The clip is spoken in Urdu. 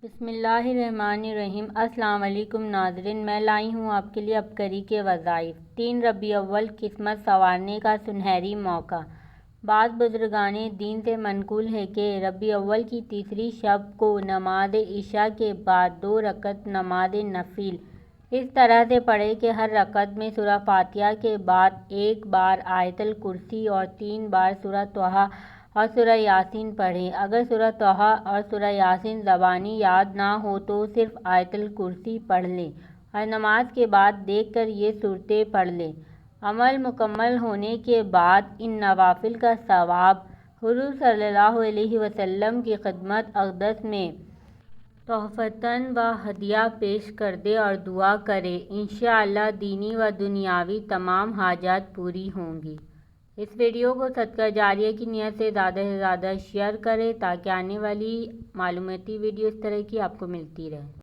بسم اللہ الرحمن الرحیم۔ السلام علیکم ناظرین، میں لائی ہوں آپ کے لیے عبقری کے وظائف۔ 3 ربیع الاول قسمت سنوارنے کا سنہری موقع۔ بعض بزرگان دین سے منقول ہے کہ ربیع الاول کی تیسری شب کو نماز عشاء کے بعد 2 رکعت نماز نفل اس طرح سے پڑھیں کہ ہر رکعت میں سورہ فاتحہ کے بعد 1 بار آیت الکرسی اور 3 بار سورہ طٰہٰ اور سورہ یاسین پڑھیں۔ اگر سورہ طٰہٰ اور سورہ یاسین زبانی یاد نہ ہو تو صرف آیت الکرسی پڑھ لیں اور نماز کے بعد دیکھ کر یہ صورتیں پڑھ لیں۔ عمل مکمل ہونے کے بعد ان نوافل کا ثواب حضور صلی اللہ علیہ وسلم کی خدمت اقدس میں تحفۃً و ہدیہ پیش کر دیں اور دعا کریں، انشاءاللہ دینی و دنیاوی تمام حاجات پوری ہوں گی۔ اس ویڈیو کو صدقہ جاریہ کی نیت سے زیادہ شیئر کریں تاکہ آنے والی معلوماتی ویڈیو اس طرح کی آپ کو ملتی رہے۔